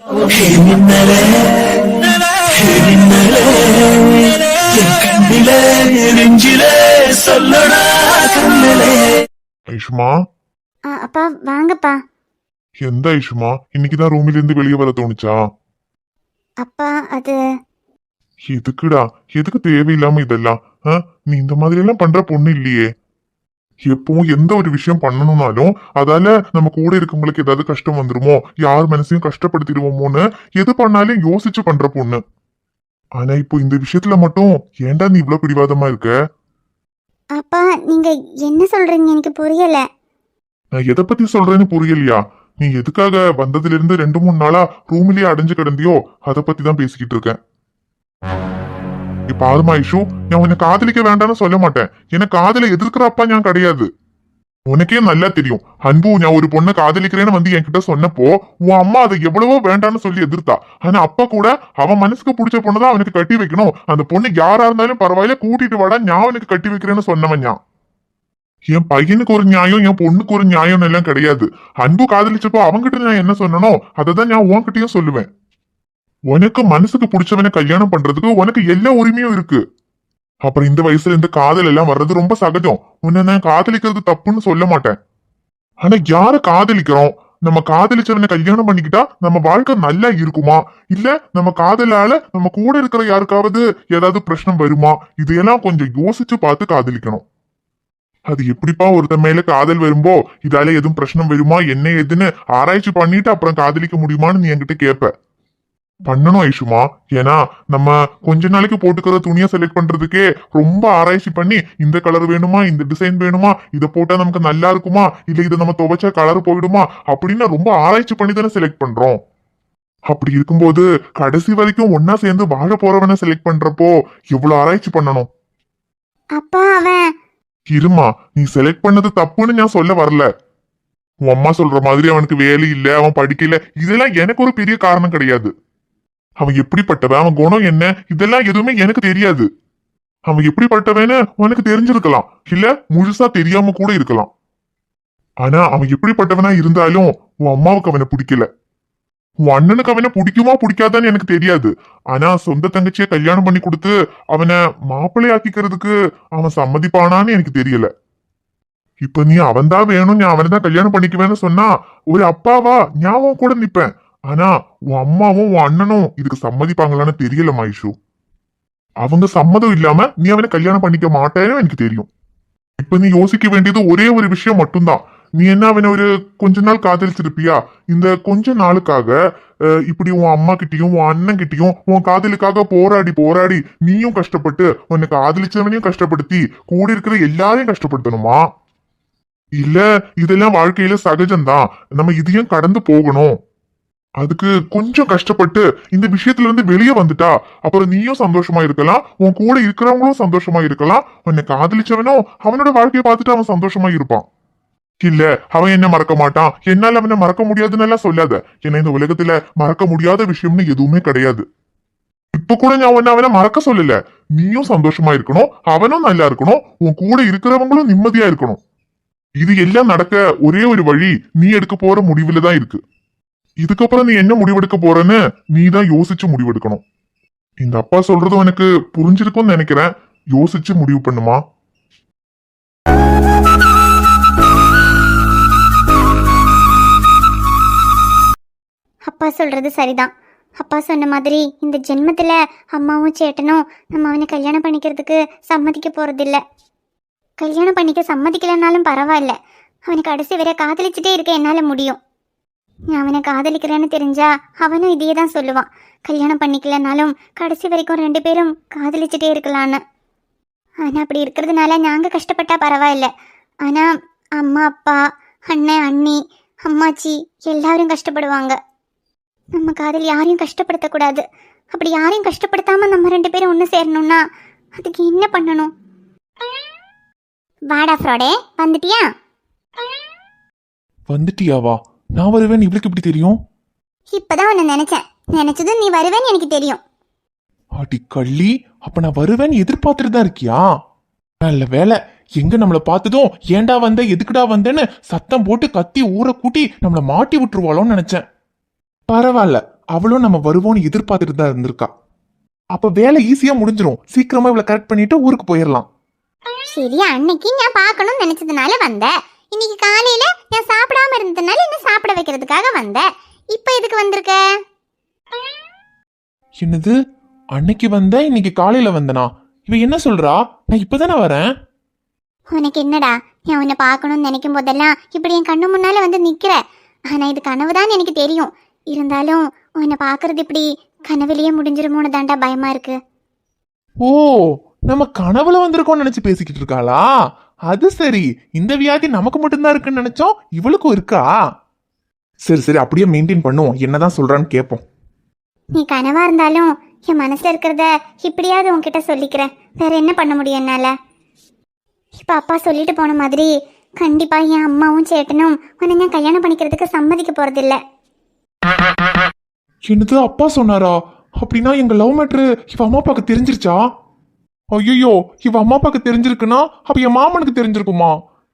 ஐஷுமா, அப்பா வாங்கப்பா. எந்த ஐஷுமா, இன்னைக்குதான் ரூமில இருந்து வெளியே வர தோணுச்சா? அப்பா அது எதுக்குடா, எதுக்கு தேவையில்லாம இதெல்லாம்? நீ இந்த மாதிரி எல்லாம் பண்ற பொண்ணு இல்லையே. எப்பவும் எந்த ஒரு விஷயம் பண்ணணும்னாலும் அதால நம்ம கூட இருக்கவங்களுக்கு ஏதாவது கஷ்டம் வந்துருமோ, யார் மனசையும் கஷ்டப்படுத்திடுவோமோன்னு எது பண்ணாலும் யோசிச்சு பண்ற பொண்ணு. ஆனா இப்போ இந்த விஷயத்துல மட்டும் ஏன்டா நீ இவ்வளவு பிடிவாதமா இருக்க? அப்பா நீங்க என்ன சொல்றீங்க எனக்கு புரியல. நான் எதை பத்தி சொல்றேன்னு புரியலையா? நீ எதுக்காக வந்ததுல இருந்து 2-3 நாளா ரூம்லயே அடைஞ்சு கிடந்தியோ அதை பத்தி தான் பேசிக்கிட்டு இருக்கேன். இப்ப ஆதுமா ஐஷு, நான் உன்னை காதலிக்க வேண்டாம்னு சொல்ல மாட்டேன். எனக்கு காதலை எதிர்க்கிறப்பா நான் கிடையாது. உனக்கே நல்லா தெரியும், அன்பு நான் ஒரு பொண்ணை காதலிக்கிறேன்னு வந்து என்கிட்ட சொன்னப்போ உன் அம்மா அதை எவ்வளவோ வேண்டான்னு சொல்லி எதிர்த்தா. ஆனா அப்பா கூட அவன் மனசுக்கு பிடிச்ச பொண்ணுதான் அவனுக்கு கட்டி வைக்கணும், அந்த பொண்ணு யாரா இருந்தாலும் பரவாயில்ல கூட்டிட்டு வாடா, நான் அவனுக்கு கட்டி வைக்கிறேன்னு சொன்னவன். ஞான் என் பையனுக்கு ஒரு நியாயம், என் பொண்ணுக்கு ஒரு நியாயம் எல்லாம் கிடையாது. அன்பு காதலிச்சப்போ அவங்கிட்ட நான் என்ன சொன்னனோ அதை நான் உன்கிட்டயும் சொல்லுவேன். உனக்கு மனசுக்கு பிடிச்சவனை கல்யாணம் பண்றதுக்கு உனக்கு எல்லா உரிமையும் இருக்கு. அப்புறம் இந்த வயசுல இந்த காதல் எல்லாம் வர்றது ரொம்ப சகஜம். உன்னை நான் காதலிக்கிறது தப்புன்னு சொல்ல மாட்டேன். ஆனா யார காதலிக்கிறோம்? நம்ம காதலிச்சவனை கல்யாணம் பண்ணிக்கிட்டா நம்ம வாழ்க்கை நல்லா இருக்குமா, இல்ல நம்ம காதலால நம்ம கூட இருக்கிற யாருக்காவது ஏதாவது பிரச்சனை வருமா? இதையெல்லாம் கொஞ்சம் யோசிச்சு பார்த்து காதலிக்கணும். அது எப்படிப்பா ஒருத்த மேல காதல் வரும்போ இதால எதுவும் பிரச்சனை வருமா என்ன ஏதுன்னு ஆராய்ச்சி பண்ணிட்டு அப்புறம் காதலிக்க முடியுமான்னு நீ என்கிட்ட கேப்ப. பண்ணணும் ஐஷுமா. ஏன்னா நம்ம கொஞ்ச நாளைக்கு போட்டுக்கிற துணியை செலக்ட் பண்றதுக்கே ரொம்ப ஆராய்ச்சி பண்ணி இந்த கலர் வேணுமா, இந்த டிசைன் வேணுமா, இதை போட்டா நமக்கு நல்லா இருக்குமா, இல்ல இதை நம்ம துவைச்சா கலர் போயிடுமா அப்படின்னு ரொம்ப ஆராய்ச்சி பண்ணி தானே செலக்ட் பண்றோம். அப்படி இருக்கும்போது கடைசி வரைக்கும் ஒன்னா சேர்ந்து வாழ போறவனை செலக்ட் பண்றப்போ எவ்வளவு ஆராய்ச்சி பண்ணணும். அப்பா அவன் இருமா, நீ செலக்ட் பண்ணது தப்புன்னு நான் சொல்ல வரல. உன் அம்மா சொல்ற மாதிரி அவனுக்கு வேலை இல்ல, அவன் படிக்கல, இதெல்லாம் எனக்கு ஒரு பெரிய காரணம் கிடையாது. அவன் எப்படிப்பட்டவன், அவன் குணம் என்ன, இதெல்லாம் எதுவுமே எனக்கு தெரியாது. அவன் எப்படிப்பட்டவன்னு உனக்கு தெரிஞ்சிருக்கலாம், இல்ல முழுசா தெரியாம கூட இருக்கலாம். ஆனா அவன் எப்படிப்பட்டவனா இருந்தாலும் உன் அம்மாவுக்கு அவனை பிடிக்கல. உன் அண்ணனுக்கு அவனை பிடிக்குமா பிடிக்காதான்னு எனக்கு தெரியாது. ஆனா சொந்த தங்கச்சியை கல்யாணம் பண்ணி கொடுத்து அவனை மாப்பிள்ளை ஆக்கிக்கிறதுக்கு அவன் சம்மதிப்பானான்னு எனக்கு தெரியல. இப்ப நீ அவன்தான் வேணும், நான் அவனை தான் கல்யாணம் பண்ணிக்குவேன்னு சொன்னா ஒரு அப்பாவா ஞாபகம் கூட நிப்பேன். ஆனா உன் அம்மாவும் உன் அண்ணனும் இதுக்கு சம்மதிப்பாங்களான்னு தெரியல மைஷு. அவங்க சம்மதம் இல்லாம நீ அவனை கல்யாணம் பண்ணிக்க மாட்டேன்னு எனக்கு தெரியும். இப்ப நீ யோசிக்க வேண்டியது ஒரே ஒரு விஷயம் மட்டும்தான். நீ என்ன அவனை ஒரு கொஞ்ச நாள் காதலிச்சிருப்பியா? இந்த கொஞ்ச நாளுக்காக இப்படி உன் அம்மா கிட்டயும் உன் அண்ணன் கிட்டயும் உன் காதலுக்காக போராடி போராடி நீயும் கஷ்டப்பட்டு உன்னை காதலிச்சவனையும் கஷ்டப்படுத்தி கூட இருக்கிற எல்லாரையும் கஷ்டப்படுத்தணுமா? இல்ல இதெல்லாம் வாழ்க்கையில சகஜம்தான், நம்ம இதையும் கடந்து போகணும். அதுக்கு கொஞ்சம் கஷ்டப்பட்டு இந்த விஷயத்துல இருந்து வெளியே வந்துட்டா அப்புறம் நீயும் சந்தோஷமா இருக்கலாம், உன் கூட இருக்கிறவங்களும் சந்தோஷமா இருக்கலாம். உன்னை காதலிச்சவனும் அவனோட வாழ்க்கையை பார்த்துட்டு அவன் சந்தோஷமா இருப்பான். இல்ல அவன் என்ன மறக்க மாட்டான், என்னால அவனை மறக்க முடியாதுன்னு எல்லாம் சொல்லாத. ஏன்னா இந்த உலகத்துல மறக்க முடியாத விஷயம்னு எதுவுமே கிடையாது. இப்ப கூட நான் உன்னை அவனை மறக்க சொல்லல. நீயும் சந்தோஷமா இருக்கணும், அவனும் நல்லா இருக்கணும், உன் கூட இருக்கிறவங்களும் நிம்மதியா இருக்கணும். இது எல்லாம் நடக்க ஒரே ஒரு வழி நீ எடுக்க போற முடிவுல தான் இருக்கு. இதுக்கப்புறம் நீ என்ன முடிவெடுக்க போறன்னு நீ தான் யோசிச்சு முடிவெடுக்கணும். இந்த அப்பா சொல்றதும் எனக்கு புரிஞ்சிருக்கும்னு நினைக்கிறேன். யோசிச்சு முடிவு பண்ணுமா. அப்பா சொல்றது சரிதான். அப்பா சொன்ன மாதிரி இந்த ஜென்மத்துல அம்மாவும் சேட்டனும் நம்ம அவனை கல்யாணம் பண்ணிக்கிறதுக்கு சம்மதிக்க போறதில்ல. கல்யாணம் பண்ணிக்க சம்மதிக்கலனாலும் பரவாயில்ல, அவனுக்கு கடைசி வரை காதலிச்சுட்டே இருக்க என்னால முடியும். நான் அவனை காதலிக்கிறேன்னு தெரிஞ்சா அவனும் இதையே தான் சொல்லுவான், கல்யாணம் பண்ணிக்கலனாலும் கடைசி வரைக்கும் 2 பேரும் காதலிச்சுட்டே இருக்கலான்னு. ஆனால் அப்படி இருக்கிறதுனால நாங்கள் கஷ்டப்பட்டா பரவாயில்ல. ஆனால் அம்மா அப்பா அண்ணன் அண்ணி அம்மாச்சி எல்லாரும் கஷ்டப்படுவாங்க. நம்ம காதல் யாரையும் கஷ்டப்படுத்தக்கூடாது. அப்படி யாரையும் கஷ்டப்படுத்தாம நம்ம 2 பேரும் ஒன்று சேரணும்னா அதுக்கு என்ன பண்ணணும்? வாடா ஃப்ரோடே, வந்துட்டியா? வந்துட்டியாவா? நான் வருவேன் இவளுக்கு எப்படி தெரியும்? இப்பதான் உன்னை நினைச்சதும் நீ வருவேன்னு எனக்கு தெரியும். அடி கள்ளி, அப்ப நான் வருவேன்னு எதிர்பார்த்துட்டு தான் இருக்கியா? நல்ல வேலை, எங்க நம்மள பார்த்ததும் ஏண்டா வந்த எதுக்குடா வந்தேன்னு சத்தம் போட்டு கத்தி ஊரை கூட்டி நம்மள மாட்டி விட்டுருவாளோன்னு நினைச்சேன். பரவாயில்ல, அவளும் நம்ம வருவோம்னு எதிர்பார்த்துட்டு தான் இருந்திருக்கா. அப்ப வேலை ஈஸியா முடிஞ்சிரும். சீக்கிரமா இவளை கரெக்ட் பண்ணிட்டு ஊருக்கு போயிடலாம். சரி, அன்னைக்கு நான் பார்க்கணும்னு நினைச்சதுனால வந்தேன். இன்னைக்கு காலையில நான் சாப்பிடாம இருந்ததுனால என்ன சாப்பிட வைக்கிறதுக்காக வந்தேன். இப்போ எதுக்கு வந்திருக்க? என்னது, அன்னைக்கு வந்த இன்னைக்கு காலையில வந்தனா? இவ என்ன சொல்றா? நான் இப்பதானே வரேன். உனக்கு என்னடா, நான் உன்னை பார்க்கணும்னு நினைக்கும் போதெல்லாம் இப்படி என் கண்ணு முன்னால வந்து நிக்கிற. ஆனா இது கனவுதான் எனக்கு தெரியும். இருந்தாலும் உன்னை பார்க்கறது இப்படி கனவுலயே முடிஞ்சிருமோன்னு தாண்டா பயமா இருக்கு. ஓ, நம்ம கனவுல வந்திருக்கோம்னு நினைச்சு பேசிக்கிட்டு இருக்காளா? அது சரி, இந்த வியாதி நமக்கு மட்டும்தான் இருக்குன்னு நினைச்சோம், இவளுக்கும் இருக்கா? சரி சரி, அப்படியே மெயின்டைன் பண்ணுவோம். என்னதான் சொல்றான்னு கேட்போம். நீ கனவா இருந்தாலும் என் மனசுல இருக்கிறத இப்படியாவது உன்கிட்ட சொல்லிக்கிறேன். வேற என்ன பண்ண முடியும் என்னால? இப்ப அப்பா சொல்லிட்டு போன மாதிரி கண்டிப்பா என் அம்மாவும் சேட்டனும் உன்னை நான் கல்யாணம் பண்ணிக்கிறதுக்கு சம்மதிக்க போறதில்ல. என்னது, அப்பா சொன்னாரா? அப்படின்னா எங்க லவ் மேட்ரு இவ அம்மா அப்பாவுக்கு தெரிஞ்சிருச்சா? ஐயோ, இவ அம்மா அப்பாவுக்கு தெரிஞ்சிருக்குன்னா அப்ப என் மாமனுக்கு தெரிஞ்சிருக்குமா?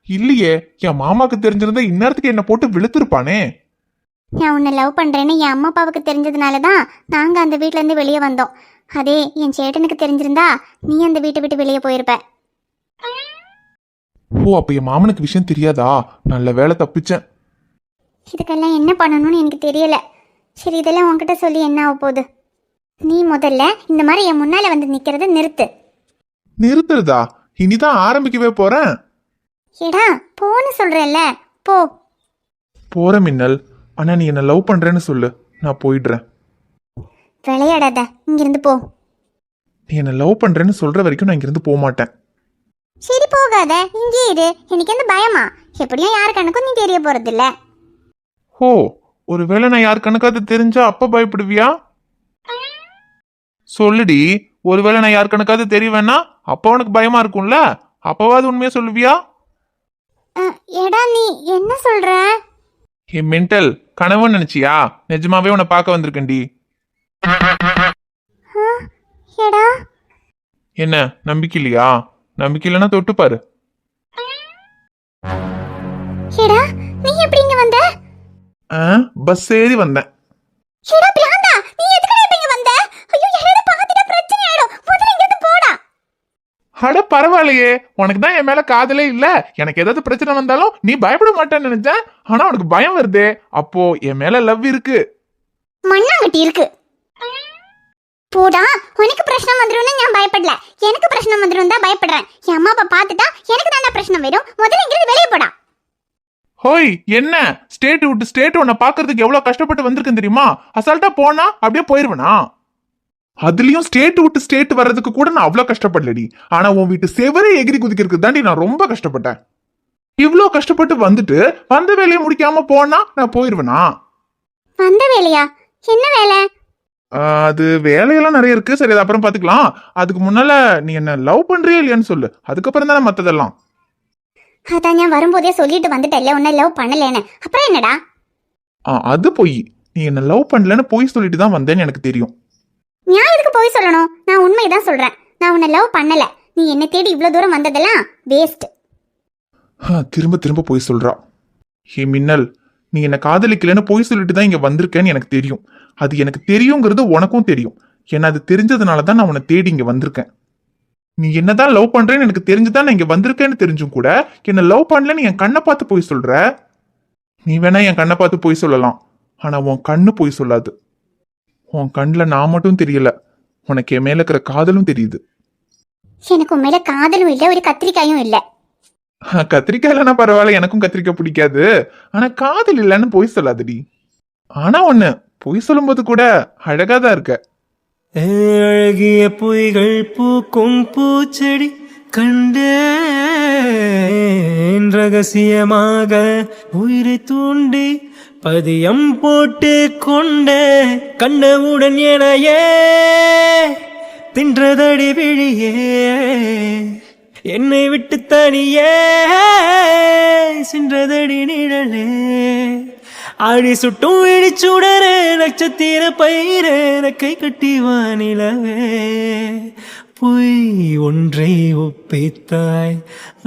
இல்லையே, என் மாமாக்கு தெரிஞ்சிருந்தா இந்நேரத்துக்கு என்ன போட்டு வெளுத்திருப்பானே. நான் உன்னை லவ் பண்றேன்னு என் அம்மா அப்பாவுக்கு தெரிஞ்சதுனால தான் நாங்க அந்த வீட்ல இருந்து வெளியே வந்தோம். அதே என் சேட்டனுக்கு தெரிஞ்சிருந்தா நீ அந்த வீட்டை விட்டு வெளியே போயிருப்ப. ஓ, அப்ப என் மாமனுக்கு விஷயம் தெரியாதா? நல்ல வேலை, தப்பிச்சேன். இதுக்கெல்லாம் என்ன பண்ணணும்னு எனக்கு தெரியல. சரி, இதெல்லாம் உன்கிட்ட சொல்லி என்ன ஆக போகுது? நீ முதல்ல இந்த மாதிரி என் முன்னால வந்து நிக்கிறத நிறுத்து. நிறுத்துறதா? இனிதான் ஆரம்பிக்கவே போறேன். ஏடா, போன்னு சொல்றேன்ல, போ. போற மின்னல். ஆனா நீ என்ன லவ் பண்றேன்னு சொல்லு, நான் போயிடுறேன். விளையாடாத, இங்கிருந்து போ. நீ என்ன லவ் பண்றேன்னு சொல்ற வரைக்கும் நான் இங்கிருந்து போக மாட்டேன். சரி, போகாத, இங்கே இரு. எனக்கு எந்த பயமா? எப்படியும் யாரு கணக்கும் நீ தெரிய போறதில்ல. ஓ, ஒருவேளை நான் யார் கணக்காவது தெரிஞ்சா அப்ப பயப்படுவியா? சொல்லுடி, ஒருவேளை நான் யார் கணக்காவது தெரியவேன்னா அப்ப உனக்கு பயமா இருக்கும்ல, அப்பவாது உண்மையா சொல்லுவியா? ஏடா, நீ என்ன சொல்ற? ஏ மென்டல், கனவுன்னு நினைச்சியா? நிஜமாவே உன்னை பார்க்க வந்திருக்கேன்டி. ஏடா, என்ன நம்பிக்கை இல்லையா? நம்பிக்கை இல்லைன்னா தொட்டு பாரு. ஏடா, நீ எப்படி இங்க வந்த? பஸ் ஏறி வந்தேன். ஏடா பிராந்தா, நீ எதுக்குடா இப்ப இங்க வந்த? ஐயோ, யாராவது பாத்துட்டா பிரச்சனை ஆயிடும். முதல்ல இங்க இருந்து போடா. அட பரவாயில்லையே, உனக்கு தான் என் மேல காதலே இல்ல. எனக்கு ஏதாவது பிரச்சனை வந்தாலும் நீ பயப்பட மாட்டேன்னு நினைச்சேன். ஆனா உனக்கு பயம் வருதே, அப்போ என் மேல லவ் இருக்கு. மண்ணாங்கட்டி இருக்கு. போடா, உனக்கு பிரச்சனை வந்துரும்னு நான் பயப்படல. எனக்கு பிரச்சனை வந்துரும் தான் பயப்படுறேன். என் அம்மா அப்பா பாத்துட்டா எனக்கு தானே பிரச்சனை வரும். முதல்ல இங்க இருந்து வெளியே போடா. ஹோய், என்ன ஸ்டேட் விட்டு ஸ்டேட் உன்னை பாக்குறதுக்கு எவ்வளவு கஷ்டப்பட்டு வந்திருக்கேன் தெரியுமா? அசால்ட்டா போனா அப்படியே போயிருவனா? அதுலயும் ஸ்டேட் விட்டு ஸ்டேட் வர்றதுக்கு கூட நான் அவ்வளவு கஷ்டப்படலடி. ஆனா உன் வீட்டு செவரே எகிரி குதிக்கிறதுக்கு தாண்டி நான் ரொம்ப கஷ்டப்பட்டேன். இவ்ளோ கஷ்டப்பட்டு வந்துட்டு வந்த வேலையை முடிக்காம போனா நான் போயிருவனா? வந்த வேலையா? என்ன வேலை? அது வேலையெல்லாம் நிறைய இருக்கு. சரி, அது அப்புறம் பாத்துக்கலாம். அதுக்கு முன்னால நீ என்ன லவ் பண்றியா இல்லையான்னு சொல்லு, அதுக்கப்புறம் தானே மத்ததெல்லாம். அதான் நான் வரும்போதே சொல்லிட்டு வந்துட்டேன்ல உன்னை லவ் பண்ணலேன்னு. அப்புறம் என்னடா? அது போய் நீ என்ன லவ் பண்ணலன்னு போய் சொல்லிட்டு தான் வந்தேன்னு எனக்கு தெரியும். நான் எதுக்கு போய் சொல்லணும்? நான் உண்மைதான் சொல்றேன். நான் உன்னை லவ் பண்ணல. நீ என்ன தேடி இவ்வளவு தூரம் வந்ததெல்லாம் வேஸ்ட். திரும்ப திரும்ப போய் சொல்றா. ஹே மின்னல், நீ என்ன காதலிக்கலன்னு போய் சொல்லிட்டு தான் இங்க வந்திருக்கேன்னு எனக்கு தெரியும். அது எனக்கு தெரியுங்கிறது உனக்கும் தெரியும். ஏன்னா அது தெரிஞ்சதுனால தான் நான் உன்னை தேடி இங்க வந்திருக்கேன். நீ என்னதான் லவ் பண்றேன்னு எனக்கு தெரிஞ்சுதான் நான் இங்க வந்திருக்கேன்னு தெரிஞ்சும் கூட என்ன லவ் பண்ணலன்னு என் கண்ணை பார்த்து போய் சொல்ற. நீ வேணா என் கண்ணை பார்த்து போய் சொல்லலாம், ஆனா உன் கண்ணு போய் சொல்லாது. உன் கண்ணில் நான் மட்டும் தெரியல, உனக்கு என் மேல இருக்கிற காதலும் தெரியுது. எனக்கு உன் மேல காதலும் இல்ல, ஒரு கத்திரிக்காயும் இல்ல. கத்திரிக்காய் இல்லைன்னா பரவாயில்ல, எனக்கும் கத்திரிக்காய் பிடிக்காது. ஆனா காதல் இல்லைன்னு போய் சொல்லாதடி. ஆனா ஒண்ணு, பொய் சொல்லும்போது கூட அழகாதான் இருக்க. அழகிய பொய்கள் பூக்கும் பூச்செடி கண்டேன், ரகசியமாக உயிரை தூண்டி பதியம் போட்டு கொண்டே, கண்டவுடன் எனையே தின்றதடி விழியே, என்னை விட்டு தனியே சென்றதடி நிழலே, ஆடி சுட்டும் இடிச்சுடரே நட்சத்திர பயிரே, கை கட்டி வானிலவே பொய் ஒன்றை ஒப்பித்தாய்,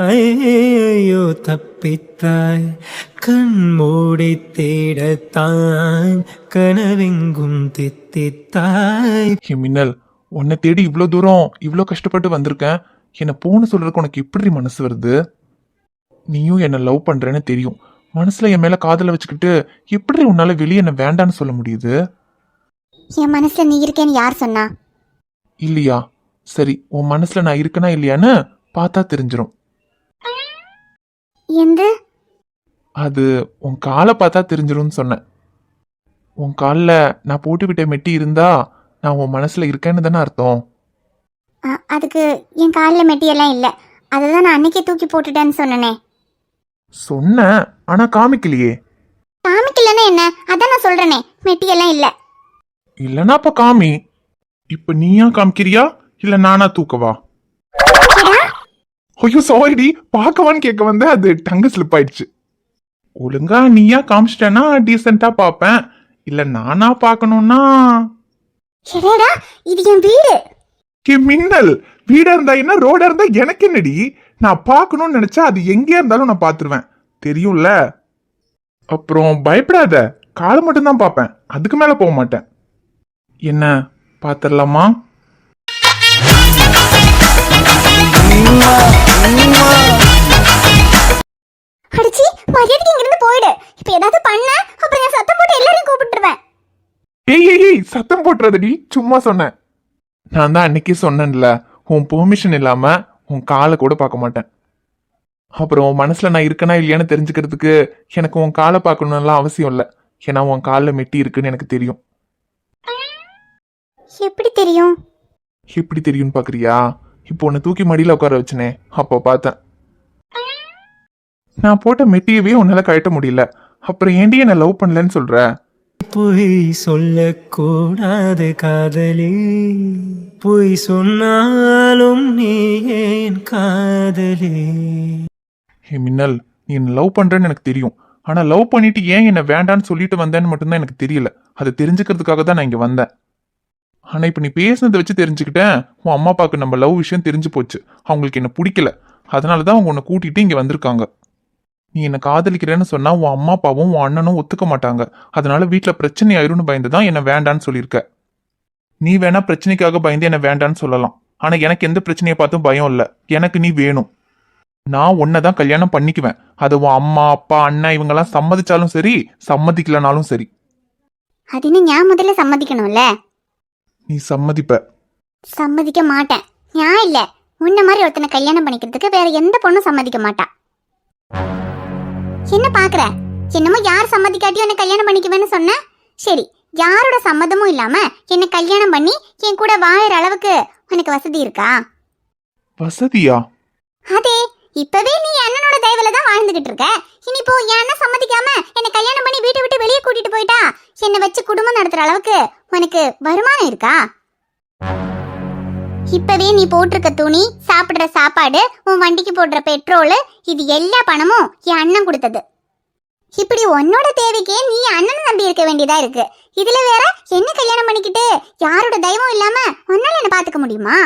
ஐயோ தப்பித்தாய். கண் மூடி தேடத்தான் கனவெங்கும் தித்தித்தாய். ஏ மின்னல், உன்னை தேடி இவ்வளோ தூரம் இவ்வளோ கஷ்டப்பட்டு வந்திருக்கேன். என்னை போன்னு சொல்றதுக்கு உனக்கு எப்படி மனசு வருது? நீயும் என்னை லவ் பண்றேன்னு தெரியும். மனசுல என் மேல காதலை வச்சுக்கிட்டு எப்படி உன்னால வெளியே என்ன வேண்டான்னு சொல்ல முடியுது? என் மனசுல நீ இருக்கேன்னு யார் சொன்னா? இல்லையா? சரி, உன் மனசுல நான் இருக்கனா இல்லையான்னு பார்த்தா தெரிஞ்சிடும். எந்த? அது உன் காலை பார்த்தா தெரிஞ்சிரும்னு சொன்னேன். உன் காலில் நான் போட்டு விட்ட மெட்டி இருந்தா நான் உன் மனசுல இருக்கேன்னு தானே அர்த்தம். அதுக்கு என் காலில் மெட்டியெல்லாம் இல்லை. அதை தான் நான் அன்னைக்கே தூக்கி போட்டுட்டேன்னு சொன்னனே. சொன்னேன், ஆனா காமிக்கலையே. காமிக்கலன்னா என்ன? அதான் நான் சொல்றேனே, மெட்டியெல்லாம் இல்லை. இல்லைன்னா அப்ப காமி. இப்ப நீயா காமிக்கிறியா இல்ல நானா தூக்கவா? ஐயோ சாரிடி, பார்க்கவான்னு கேட்க வந்து அது டங்கு ஸ்லிப் ஆயிடுச்சு. ஒழுங்கா நீயா காமிச்சிட்டேன்னா டீசெண்டா பாப்பேன். இல்ல நானா பார்க்கணும்னா எடா, இது என் வீடு. மின்னல், வீடா இருந்தா என்ன, ரோடா இருந்தா எனக்கு என்னடி? நான் பார்க்கணும்னு நினைச்சா அது எங்கேயா இருந்தாலும் நான் பார்த்துருவேன், தெரியும்ல. அப்புறம் பயப்படாத, காலை மட்டும்தான் பார்ப்பேன், அதுக்கு மேல போக மாட்டேன். என்ன பார்த்துடலாமா? அடிச்சி மரியாதைக்கு இங்கிருந்து போயிடு. இப்ப ஏதாவது பண்ண அப்புறம் நான் சத்தம் போட்டு எல்லாரையும் கூப்பிட்டுருவேன். ஏய் ஏய் ஏய், சத்தம் போட்டுறதடி, சும்மா சொன்னேன். நான் தான் அன்னைக்கே சொன்னேன்ல, உன் பெர்மிஷன் இல்லாம உன் காலை கூட பார்க்க மாட்டேன். அப்புறம் உன் மனசுல நான் இருக்கனா இல்லையான்னு தெரிஞ்சுக்கிறதுக்கு எனக்கு உன் காலை பார்க்கணும்லாம் அவசியம் இல்லை. ஏன்னா உன் காலில் மெட்டி இருக்குன்னு எனக்கு தெரியும். எப்படி தெரியும்? எப்படி தெரியும்னு பாக்குறியா? இப்போ உன்னை தூக்கி மடியில உட்கார வச்சனே, அப்போ பார்த்தேன். நான் போட்ட மெட்டியவே உன்னால கழட்ட முடியல. அப்புறம் ஏண்டி என்ன லவ் பண்ணலன்னு சொல்ற? பொய் சொல்லக்கூடாது காதலி, பொய் சொன்னாலும் நீ ஏன் காதலி. ஹே மின்னல், நீ என்ன லவ் பண்றேன்னு எனக்கு தெரியும். ஆனா லவ் பண்ணிட்டு ஏன் என்ன வேண்டான்னு சொல்லிட்டு வந்தேன்னு மட்டும்தான் எனக்கு தெரியல. அதை தெரிஞ்சுக்கிறதுக்காக தான் நான் இங்க வந்தேன். ஆனா இப்ப நீ பேசுனதை வச்சு தெரிஞ்சுக்கிட்டேன், உன் அம்மா அப்பாவுக்கு நம்ம லவ் விஷயம் தெரிஞ்சு போச்சு. அவங்களுக்கு என்ன பிடிக்கல, அதனாலதான் அவங்க உன்னை கூட்டிட்டு இங்க வந்திருக்காங்க. நீ என்ன காதலிக்கிறேன்னு சொன்னா உன் அம்மா அப்பாவும் உன் அண்ணனும் ஒத்துக்க மாட்டாங்க. அதனால வீட்டுல பிரச்சனை ஆயிரும்னு பயந்துதான் என்ன வேண்டான்னு சொல்லியிருக்க. நீ வேணா பிரச்சனைக்காக பயந்து என்ன வேண்டான்னு சொல்லலாம். ஆனா எனக்கு எந்த பிரச்சனையை பார்த்தும் பயம் இல்ல. எனக்கு நீ வேணும். நான் உன்னதான் கல்யாணம் பண்ணிக்குவேன். அது உன் அம்மா அப்பா அண்ணன் இவங்கெல்லாம் சம்மதிச்சாலும் சரி, சம்மதிக்கலனாலும் சரி. அதுன்னு நான் முதல்ல சம்மதிக்கணும்ல. நீ சம்மதிப்ப. சம்மதிக்க மாட்டேன். நான் இல்ல, உன்ன மாதிரி ஒருத்தனை கல்யாணம் பண்ணிக்கிறதுக்கு வேற எந்த பொண்ணும் சம்மதிக்க மாட்டா. என்ன பாக்குற? என்னமோ யார் சம்மதிக்காட்டியும் என்ன கல்யாணம் பண்ணிக்குவேன்னு சொன்ன. சரி, யாரோட சம்மதமும் இல்லாம என்ன கல்யாணம் பண்ணி என் கூட வாழற அளவுக்கு உனக்கு வசதி இருக்கா? வசதியா? அதே, இப்பவே நீ அண்ணனோட தயவுல தான் வாழ்ந்துகிட்டு இருக்க. இனி போ, என் அண்ணன் சம்மதிக்காம என்ன கல்யாணம் பண்ணி வீட்டை விட்டு வெளியே கூட்டிட்டு போயிட்டா என்னை வச்சு குடும்பம் நடத்துற அளவுக்கு உனக்கு வருமானம் இருக்கா? இப்பவே நீ போட்டிருக்க துணி, சாப்பிடுற சாப்பாடு, உன் வண்டிக்கு போடுற பெட்ரோல், இது எல்லா பணமும் என் அண்ணன் கொடுத்தது. இப்படி உன்னோட தேவைக்கே நீ அண்ணனை நம்பி இருக்க வேண்டியதா இருக்கு. இதுல வேற என்ன கல்யாணம் பண்ணிக்கிட்டு யாரோட தெய்வம் இல்லாம உன்னால என்ன பாத்துக்க முடியுமா?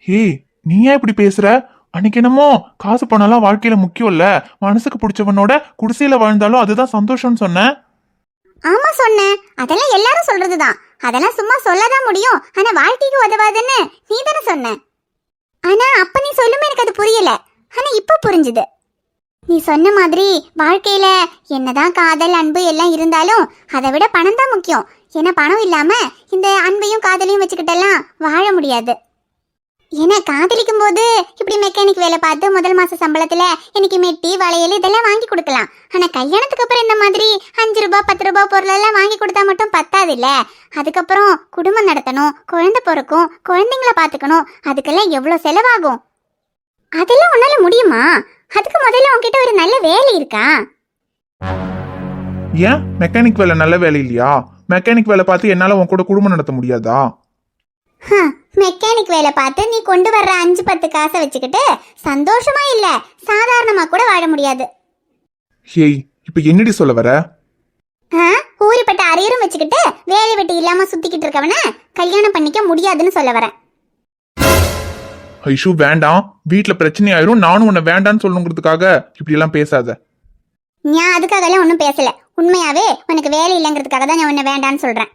ஹே, நீ ஏன் இப்படி பேசுற? அன்னைக்கு என்னமோ காசு பணம்லாம் வாழ்க்கையில முக்கியம் இல்ல, மனசுக்கு பிடிச்சவனோட குடிசையில வாழ்ந்தாலும் அதுதான் சந்தோஷம்னு சொன்ன. ஆமா சொன்னேன். அதெல்லாம் எல்லாரும் சொல்றதுதான். அதெல்லாம் சும்மா சொல்லதான் முடியும். ஆனா வாழ்க்கைக்கு உதவாதுன்னு நீ தானே சொன்ன. ஆனா அப்ப நீ சொல்லுமே எனக்கு அது புரியல. ஆனா இப்ப புரிஞ்சுது. நீ சொன்ன மாதிரி வாழ்க்கையில என்னதான் காதல் அன்பு எல்லாம் இருந்தாலும் அதை விட பணம் தான் முக்கியம். ஏன்னா பணம் இல்லாம இந்த அன்பையும் காதலையும் வச்சுக்கிட்டெல்லாம் வாழ முடியாது. ஏன்னா காதலிக்கும் போது இப்படி மெக்கானிக் வேலை பார்த்து முதல் மாச சம்பளத்துல எனக்கு மெட்டி வளையல் இதெல்லாம் வாங்கி கொடுக்கலாம். ஆனா கல்யாணத்துக்கு அப்புறம் இந்த மாதிரி 5 ரூபாய் 10 ரூபாய் பொருளெல்லாம் வாங்கி கொடுத்தா மட்டும் பத்தாது இல்ல. அதுக்கப்புறம் குடும்பம் நடத்தணும், குழந்தை பிறக்கும், குழந்தைங்கள பாத்துக்கணும், அதுக்கெல்லாம் எவ்வளவு செலவாகும். அதெல்லாம் உன்னால முடியுமா? அதுக்கு முதல்ல உன்கிட்ட ஒரு நல்ல வேலை இருக்கா? ஏன் மெக்கானிக் வேலை நல்ல வேலை இல்லையா? மெக்கானிக் வேலை பார்த்து என்னால உன் கூட குடும்பம் நடத்த முடியாதா? மெக்கானிக் வேலை பார்த்து நீ கொண்டு வர்ற 5-10 காசை வச்சுக்கிட்டு சந்தோஷமா இல்ல சாதாரணமா கூட வாழ முடியாது. ஹேய், இப்ப என்னடி சொல்ல வர? ஊறிப்பட்ட அரியரும் வச்சுக்கிட்டு வேலை வெட்டி இல்லாம சுத்திக்கிட்டு இருக்கவன கல்யாணம் பண்ணிக்க முடியாதுன்னு சொல்ல வரேன். ஐஷு வேண்டாம், வீட்டுல பிரச்சனை ஆயிரும், நானும் உன்னை வேண்டான்னு சொல்லணுங்கிறதுக்காக இப்படி எல்லாம் பேசாத. நான் அதுக்காகலாம் ஒன்றும் பேசல. உண்மையாவே உனக்கு வேலை இல்லைங்கிறதுக்காக தான் நான் உன்னை வேண்டான்னு சொல்றேன்.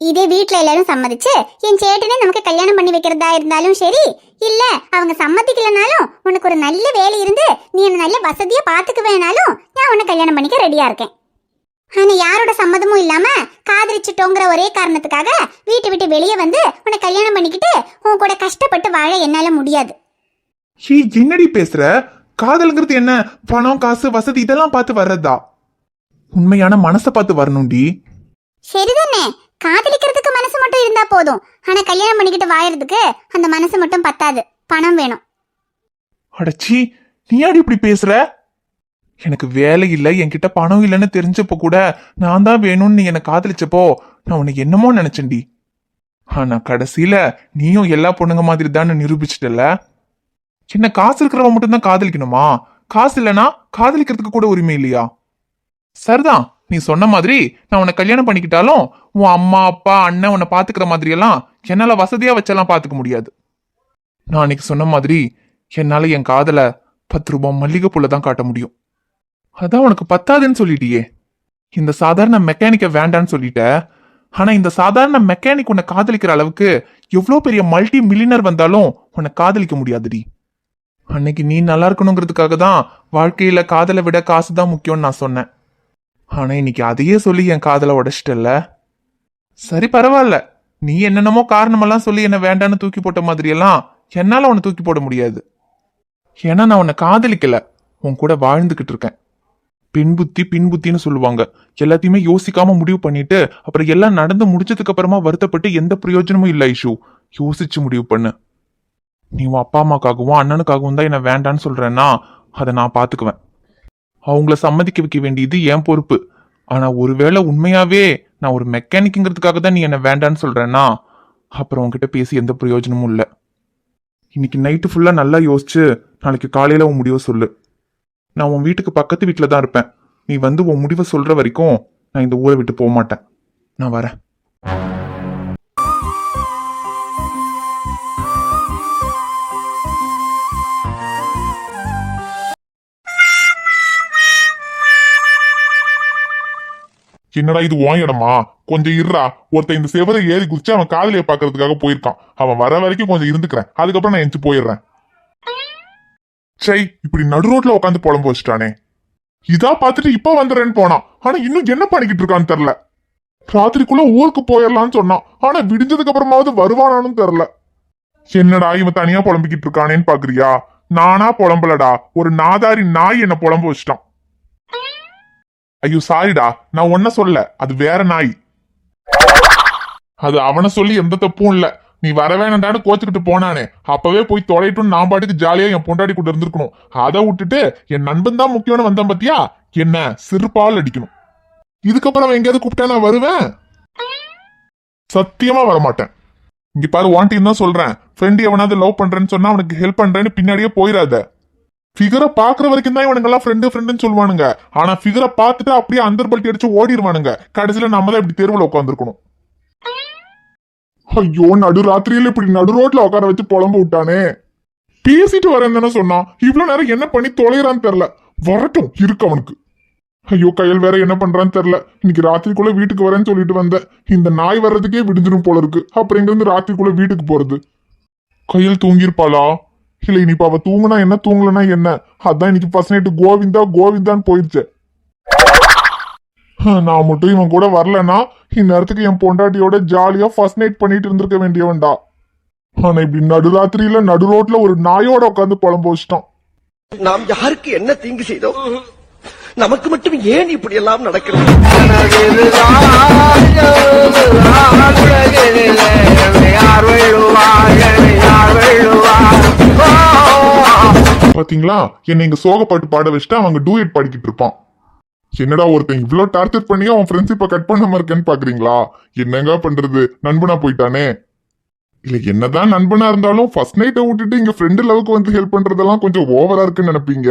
இதே வீட்டில் எல்லாரும் சம்மதிச்சு என் சேட்டனே நமக்கு கல்யாணம் பண்ணி வைக்கிறதா இருந்தாலும் சரி, இல்ல அவங்க சம்மதிக்கலனாலும் உனக்கு ஒரு நல்ல வேலை இருந்து நீ என்ன நல்ல வசதியா பாத்துக்க வேணாலும் நான் உன்னை கல்யாணம் பண்ணிக்க ரெடியா இருக்கேன். ஆனா யாரோட சம்மதமும் இல்லாம காதலிச்சுட்டோங்கிற ஒரே காரணத்துக்காக வீட்டை விட்டு வெளியே வந்து உன்னை கல்யாணம் பண்ணிக்கிட்டு உன் கூட கஷ்டப்பட்டு வாழ என்னால முடியாது. என்னடி பேசுற? காதல்ங்கிறது என்ன? பணம், காசு, வசதி இதெல்லாம் பார்த்து வர்றதா? உண்மையான மனசை பார்த்து வரணும்டி. சரிதானே, காதலிக்கிறதுக்கு மனசு மட்டும் இருந்தா போதும். ஆனா கல்யாணம் பண்ணிக்கிட்டு வாழறதுக்கு அந்த மனசு மட்டும் பத்தாது, பணம் வேணும். அடச்சி, நீ யாடி இப்படி பேசுற? எனக்கு வேலை இல்லை, என்கிட்ட பணம் இல்லைன்னு தெரிஞ்சப்போ கூட நான் தான் வேணும்னு நீ என்னை காதலிச்சப்போ நான் உனக்கு என்னமோ நினைச்சேன்டி. ஆனா கடைசியில நீயும் எல்லா பொண்ணுங்க மாதிரி தான் நிரூபிச்சிட்டல. என்ன காசு இருக்கிறவ மட்டும்தான் காதலிக்கணுமா? காசு இல்லைன்னா காதலிக்கிறதுக்கு கூட உரிமை இல்லையா? சரிதான், நீ சொன்ன மாதிரி நான் உன்னை கல்யாணம் பண்ணிக்கிட்டாலும் உன் அம்மா அப்பா அண்ணன் உன்னை பாத்துக்கிற மாதிரி எல்லாம் என்னால வசதியா வச்செல்லாம் பாத்துக்க முடியாது. நான் அன்னைக்கு சொன்ன மாதிரி என்னால என் காதல 10 ரூபாய் மல்லிகைப்பூல தான் காட்ட முடியும். அதான் உனக்கு பத்தாதுன்னு சொல்லிட்டியே. இந்த சாதாரண மெக்கானிக்க வேண்டான்னு சொல்லிட்ட. ஆனா இந்த சாதாரண மெக்கானிக் உன்னை காதலிக்கிற அளவுக்கு எவ்வளோ பெரிய மல்டி மில்லியனர் வந்தாலும் உன்னை காதலிக்க முடியாதுடி. அன்னைக்கு நீ நல்லா இருக்கணுங்கிறதுக்காக தான் வாழ்க்கையில காதலை விட காசு தான் முக்கியம்னு நான் சொன்னேன். ஆனா இன்னைக்கு அதையே சொல்லி என் காதலை உடைச்சிட்டல்ல. சரி பரவாயில்ல, நீ என்னென்னமோ காரணமெல்லாம் சொல்லி என்ன வேண்டான்னு தூக்கி போட்ட மாதிரியெல்லாம் என்னால உன்னை தூக்கி போட முடியாது. ஏன்னா நான் உன்னை காதலிக்கல, உன் கூட வாழ்ந்துகிட்டு இருக்கேன். பின்புத்தின்னு சொல்லுவாங்க. எல்லாத்தையுமே யோசிக்காம முடிவு பண்ணிட்டு அப்புறம் எல்லாம் நடந்து முடிச்சதுக்கு அப்புறமா வருத்தப்பட்டு எந்த பிரயோஜனமும் இல்லை ஐஷு. யோசிச்சு முடிவு பண்ணு. நீ உன் அப்பா அம்மாக்காகவும் அண்ணனுக்காகவும் தான் என்ன வேண்டான்னு சொல்றேன்னா அதை நான் பாத்துக்குவேன். அவங்கள சம்மதிக்க வைக்க வேண்டியது என் பொறுப்பு. ஆனா ஒருவேளை உண்மையாவே நான் ஒரு மெக்கானிக்குங்கிறதுக்காக தான் நீ என்ன வேண்டான்னு சொல்றேன்னா அப்புறம் உன்கிட்ட பேசி எந்த பிரயோஜனமும் இல்லை. இன்னைக்கு நைட்டு ஃபுல்லா நல்லா யோசிச்சு நாளைக்கு காலையில உன் முடிவை சொல்லு. நான் உன் வீட்டுக்கு பக்கத்து வீட்டில் தான் இருப்பேன். நீ வந்து உன் முடிவை சொல்ற வரைக்கும் நான் இந்த ஊரை விட்டு போக மாட்டேன். நான் வரேன். என்னடா இது உன் இடமா? கொஞ்சம் இருடா. ஒருத்தன் இந்த செவரை ஏறி குதிச்சு அவன் காதலியை பாக்குறதுக்காக போயிருக்கான். அவன் வர வரைக்கும் கொஞ்சம் இருந்துக்கிறேன், அதுக்கப்புறம் நான் எஞ்சி போயிடுறேன். சை, இப்படி நடு ரோட்ல உட்காந்து புலம்பு வச்சுட்டானே. இதா பாத்துட்டு இப்ப வந்துடுறேன்னு போனான். ஆனா இன்னும் என்ன பண்ணிக்கிட்டு இருக்கான்னு தெரியல. ராத்திரிக்குள்ள ஊருக்கு போயிடலான்னு சொன்னான். ஆனா விடிஞ்சதுக்கு அப்புறமாவது வருவானான்னு தெரியல. என்னடா இவன் தனியா புலம்பிக்கிட்டு இருக்கானேன்னு பாக்குறியா? நானா புலம்பலடா, ஒரு நாதாரி நாய் என்ன புலம்பு வச்சுட்டான். ஐயோ சாரிடா, நான் ஒன்ன சொல்ல, அது வேற நாய். அது அவனை சொல்லி எந்த தப்பும் இல்ல. நீ வர வேணாண்டான்னு கோச்சுக்கிட்டு போனானே, அப்பவே போய் தொலைட்டும் நான் பாட்டுக்கு ஜாலியா என் பொண்டாடி கூட இருந்திருக்கணும். அதை விட்டுட்டு என் நண்பன் தான் முக்கியம்னு வந்தான் பத்தியா, என்ன சிறுபால் அடிக்கணும். இதுக்கப்புறம் அவன் எங்கேயாவது கூப்பிட்டா நான் வருவேன்? சத்தியமா வரமாட்டேன். இங்க பாரு, வாண்டின்னு தான் சொல்றேன். ஃப்ரெண்ட் எவனாவது லவ் பண்றேன்னு சொன்னா அவனுக்கு ஹெல்ப் பண்றேன்னு பின்னாடியே போயிடாத. ஃபிகரை பாக்குற வரைக்கும் தான் இவனுங்க எல்லாம் ஃப்ரெண்டுன்னு சொல்லுவானுங்க. ஆனா ஃபிகரை பார்த்துட்டு அப்படியே அந்தர் பல்ட்டி அடிச்சு ஓடிடுவானுங்க. கடைசியில நம்ம தான் இப்படி தெருவில் உட்காந்துருக்கணும். ஐயோ, நடு ராத்திரியில இப்படி நடு ரோட்ல உட்கார வச்சு புலம்பு விட்டானே. பேசிட்டு வரேன் தானே சொன்னான். இவ்வளவு நேரம் என்ன பண்ணி தொலைறான்னு தெரியல. வரட்டும் இருக்கு அவனுக்கு. ஐயோ, கையில் வேற என்ன பண்றான்னு தெரியல. இன்னைக்கு ராத்திரிக்குள்ள வீட்டுக்கு வரேன்னு சொல்லிட்டு வந்தேன். இந்த நாய் வர்றதுக்கே விடிஞ்சிடும் போல இருக்கு. அப்புறம் எங்க இருந்து ராத்திரிக்குள்ள வீட்டுக்கு போறது? கையில் தூங்கிருப்பாளா? இல்ல இனிப்ப அவ தூங்குனா என்ன, தூங்கலனா என்ன? அதான் இன்னைக்கு ஃபர்ஸ்ட் நைட்டு கோவிந்தான்னு போயிடுச்சு. நான் மட்டும் இவன் கூட வரலன்னா இந்நேரத்துக்கு என் பொண்டாட்டியோட ஜாலியா ஃபர்ஸ்ட் நைட் பண்ணிட்டு இருந்திருக்க வேண்டியவன்டா. ஆனா இப்படி நடுராத்திரியில நடு ரோட்ல ஒரு நாயோட உட்காந்து புலம்பு வச்சிட்டான். நாம் யாருக்கு என்ன தீங்கு செய்தோம்? நமக்கு மட்டும் ஏன் இப்படி எல்லாம் நடக்கிறது? பாத்தீங்களா, என்னை இங்க சோகப்பாட்டு பாட வச்சுட்டு அவங்க டூயட் பாடிக்கிட்டு இருப்பான். என்னடா ஒருத்தன் இவ்வளவு டார்ச்சர் பண்ணி அவன் ஃப்ரெண்ட்ஷிப்பை கட் பண்ணாம இருக்கேன்னு பாக்குறீங்களா? என்னங்க பண்றது, நண்பனா போயிட்டானே. இல்ல என்னதான் நண்பனா இருந்தாலும் ஃபர்ஸ்ட் நைட்டை விட்டுட்டு இங்க ஃப்ரெண்டு லவ்க்கு வந்து ஹெல்ப் பண்றதெல்லாம் கொஞ்சம் ஓவரா இருக்குன்னு நினைப்பீங்க.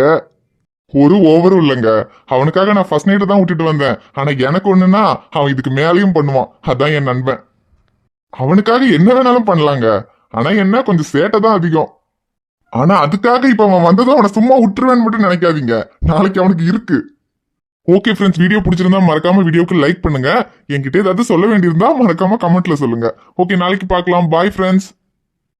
ஒரு ஓவரும் இல்லைங்க. அவனுக்காக நான் ஃபர்ஸ்ட் நைட்டை தான் விட்டுட்டு வந்தேன். ஆனா எனக்கு ஒண்ணுன்னா அவன் இதுக்கு மேலேயும் பண்ணுவான். அதான் என் நண்பன். அவனுக்காக என்ன வேணாலும் பண்ணலாங்க. ஆனா என்ன கொஞ்சம் சேட்டை தான் அதிகம். ஆனா அதுக்காக இப்ப அவன் வந்ததும் அவனை சும்மா விட்டுருவேன்னு மட்டும் நினைக்காதீங்க. நாளைக்கு அவனுக்கு இருக்கு. ஓகே ஃப்ரெண்ட்ஸ், வீடியோ பிடிச்சிருந்தா மறக்காம வீடியோக்கு லைக் பண்ணுங்க. என்கிட்ட ஏதாவது சொல்ல வேண்டியிருந்தா மறக்காம கமெண்ட்ல சொல்லுங்க. ஓகே, நாளைக்கு பார்க்கலாம். Bye friends.